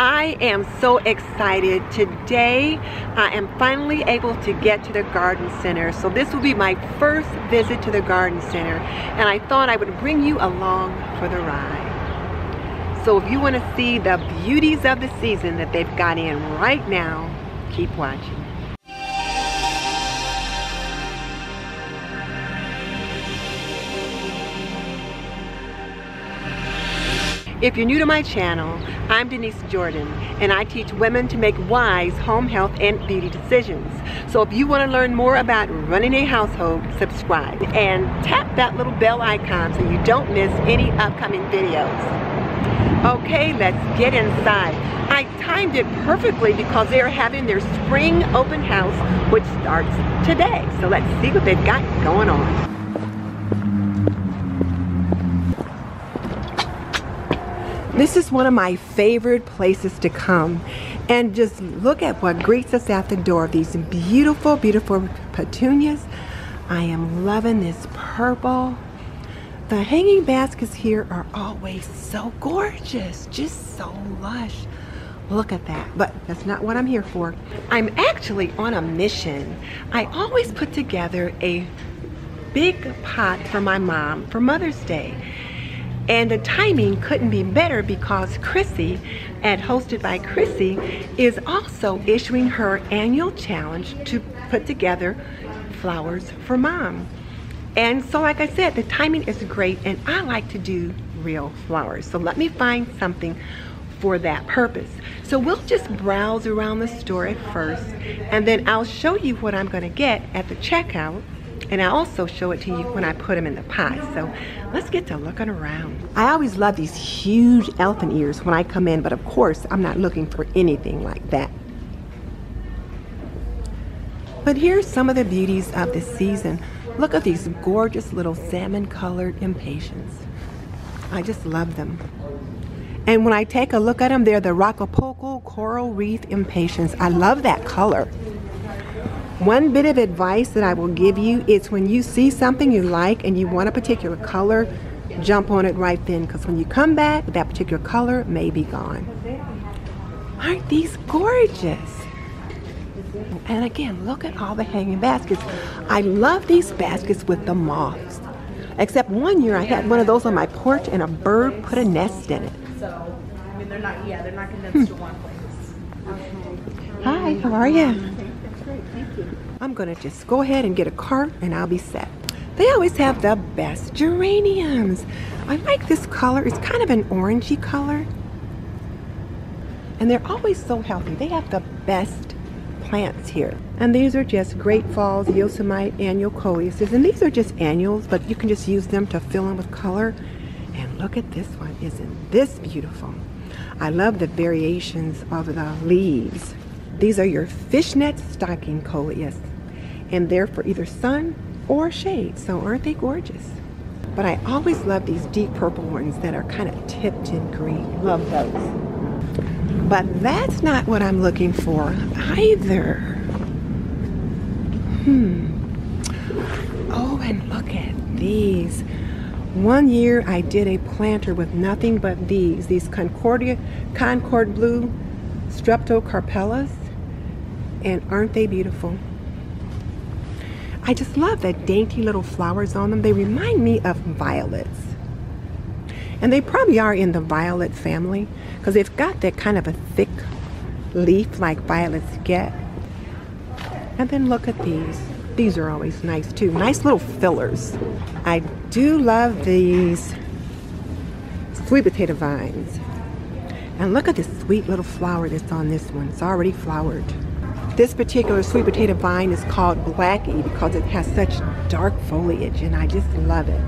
I am so excited. Today I am finally able to get to the garden center. So this will be my first visit to the garden center, and I thought I would bring you along for the ride. So if you want to see the beauties of the season that they've got in right now, keep watching. If you're new to my channel, I'm Denise Jordan, and I teach women to make wise home health and beauty decisions. So if you want to learn more about running a household, subscribe and tap that little bell icon so you don't miss any upcoming videos. Okay, let's get inside. I timed it perfectly because they are having their spring open house, which starts today. So let's see what they've got going on. This is one of my favorite places to come, and just look at what greets us at the door. These beautiful, beautiful petunias. I am loving this purple. The hanging baskets here are always so gorgeous, just so lush. Look at that, but that's not what I'm here for. I'm actually on a mission. I always put together a big pot for my mom for Mother's Day. And the timing couldn't be better because Kristy at Hosted by Krissie is also issuing her annual challenge to put together flowers for mom. And so like I said, the timing is great, and I like to do real flowers. So let me find something for that purpose. So we'll just browse around the store at first, and then I'll show you what I'm gonna get at the checkout. And I also show it to you when I put them in the pot. So let's get to looking around. I always love these huge elephant ears when I come in, but of course I'm not looking for anything like that. But here's some of the beauties of the season. Look at these gorgeous little salmon colored impatiens. I just love them. And when I take a look at them, they're the Rocapoco Coral Wreath Impatiens. I love that color. One bit of advice that I will give you is when you see something you like and you want a particular color, jump on it right then, because when you come back, that particular color may be gone. Aren't these gorgeous? And again, look at all the hanging baskets. I love these baskets with the moths. Except one year I had one of those on my porch and a bird put a nest in it. So, I mean, they're not condensed to one place. Hi, how are you? I'm gonna just go ahead and get a cart and I'll be set. They always have the best geraniums. I like this color. It's kind of an orangey color. And they're always so healthy. They have the best plants here. And these are just Great Falls Yosemite annual coleuses. And these are just annuals, but you can just use them to fill in with color. And look at this one. Isn't this beautiful? I love the variations of the leaves. These are your fishnet stocking coleus, and they're for either sun or shade. So aren't they gorgeous? But I always love these deep purple ones that are kind of tipped in green. Love those. But that's not what I'm looking for either. Oh, and look at these. One year I did a planter with nothing but these Concord Blue Streptocarpellas. And aren't they beautiful? I just love the dainty little flowers on them. They remind me of violets. And they probably are in the violet family because they've got that kind of a thick leaf like violets get. And then look at these. These are always nice too. Nice little fillers. I do love these sweet potato vines. And look at this sweet little flower that's on this one. It's already flowered. This particular sweet potato vine is called Blackie because it has such dark foliage, and I just love it.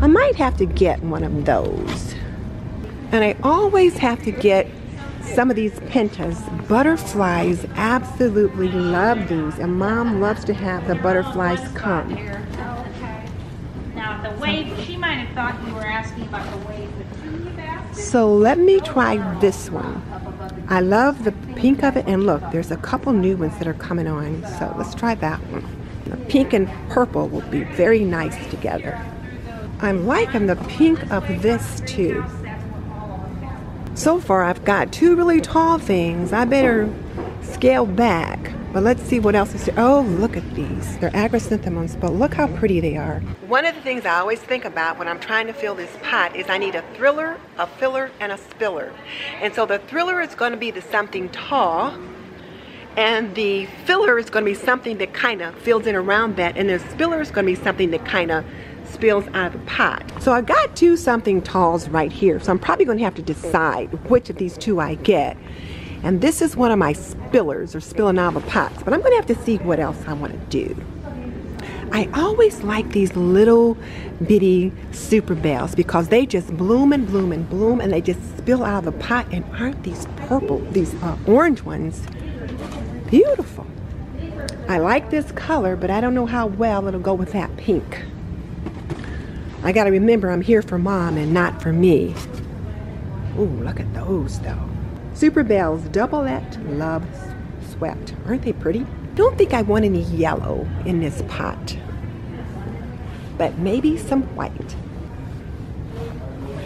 I might have to get one of those. And I always have to get some of these pentas. Butterflies absolutely love these, and Mom loves to have the butterflies come. Now the wave, she might have thought you were asking about the wave petunia basket. So let me try this one. I love the pink of it, and look, there's a couple new ones that are coming on, so let's try that one. The pink and purple will be very nice together. I'm liking the pink of this too. So far I've got two really tall things. I better scale back. But let's see what else is here. Oh, look at these. They're agrosynthemums, but look how pretty they are. One of the things I always think about when I'm trying to fill this pot is I need a thriller, a filler, and a spiller. And so the thriller is going to be the something tall, and the filler is going to be something that kind of fills in around that, and the spiller is going to be something that kind of spills out of the pot. So I've got two something talls right here, so I'm probably going to have to decide which of these two I get. And this is one of my spillers, or spilling out of the pots, but I'm going to have to see what else I want to do. I always like these little bitty super bells because they just bloom and bloom and bloom, and they just spill out of the pot. And aren't these purple, these orange ones, beautiful? I like this color, but I don't know how well it'll go with that pink. I got to remember I'm here for Mom and not for me. Ooh, look at those though. Super Bells Doublet Love Sweat. Aren't they pretty? Don't think I want any yellow in this pot, but maybe some white.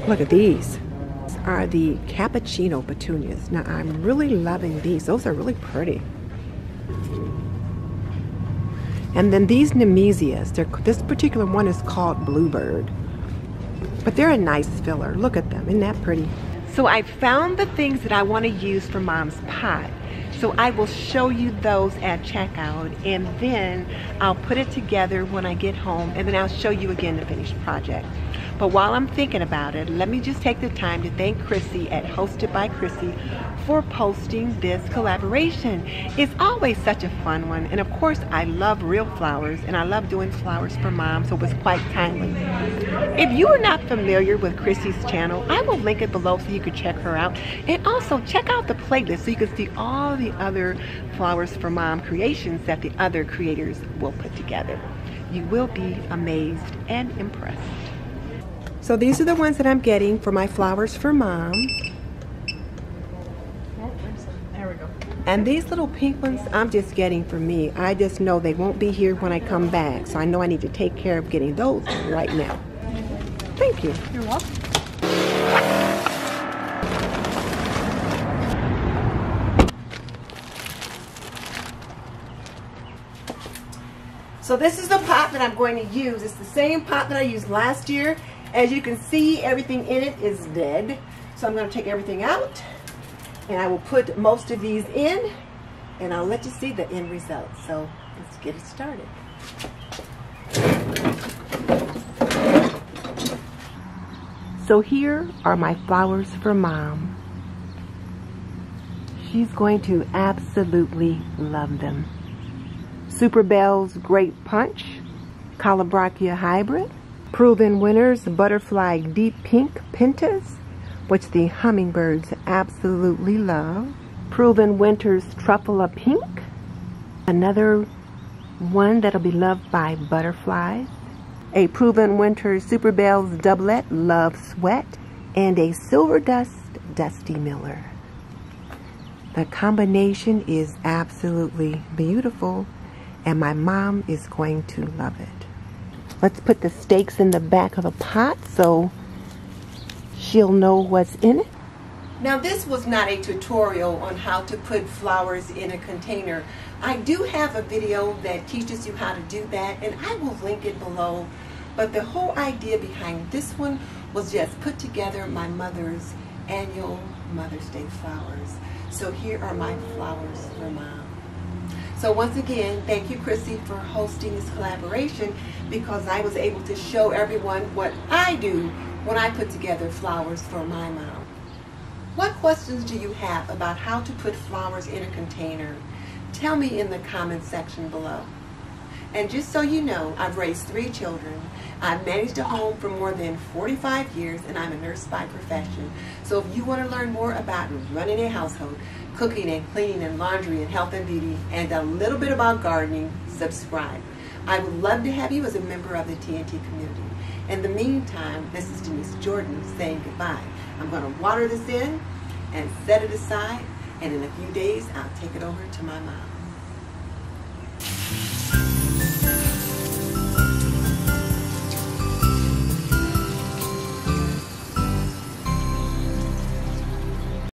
Look at these. These are the cappuccino petunias. Now I'm really loving these. Those are really pretty. And then these Nemesias. This particular one is called Bluebird, but they're a nice filler. Look at them. Isn't that pretty? So I found the things that I want to use for Mom's pot. So I will show you those at checkout, and then I'll put it together when I get home, and then I'll show you again the finished project. But while I'm thinking about it, let me just take the time to thank Kristy at Hosted by Krissie for posting this collaboration. It's always such a fun one, and of course I love real flowers, and I love doing flowers for Mom, so it was quite timely. If you are not familiar with Kristy's channel, I will link it below so you can check her out, and also check out the playlist so you can see all the other Flowers for Mom creations that the other creators will put together. You will be amazed and impressed. So these are the ones that I'm getting for my Flowers for Mom. There we go. And these little pink ones, I'm just getting for me. I just know they won't be here when I come back, so I know I need to take care of getting those right now. Thank you. You're welcome. So this is the pot that I'm going to use. It's the same pot that I used last year. As you can see, everything in it is dead. So I'm going to take everything out, and I will put most of these in, and I'll let you see the end result. So let's get it started. So here are my Flowers for Mom. She's going to absolutely love them. Super Bells Grape Punch, Colobrachia Hybrid, Proven Winners Butterfly Deep Pink Pentas, which the hummingbirds absolutely love. Proven Winters Truffula Pink, another one that'll be loved by butterflies. A Proven Winters Super Bells Doublet Love Sweat, and a Silver Dust Dusty Miller. The combination is absolutely beautiful, and my mom is going to love it. Let's put the stakes in the back of the pot so she'll know what's in it. Now this was not a tutorial on how to put flowers in a container. I do have a video that teaches you how to do that, and I will link it below. But the whole idea behind this one was just put together my mother's annual Mother's Day flowers. So here are my Flowers for Mom. So once again, thank you, Kristy, for hosting this collaboration, because I was able to show everyone what I do when I put together flowers for my mom. What questions do you have about how to put flowers in a container? Tell me in the comment section below. And just so you know, I've raised 3 children. I've managed a home for more than 45 years, and I'm a nurse by profession. So if you want to learn more about running a household, cooking and cleaning and laundry and health and beauty, and a little bit about gardening, subscribe. I would love to have you as a member of the TNT community. In the meantime, this is Denise Jordan saying goodbye. I'm going to water this in and set it aside, and in a few days, I'll take it over to my mom.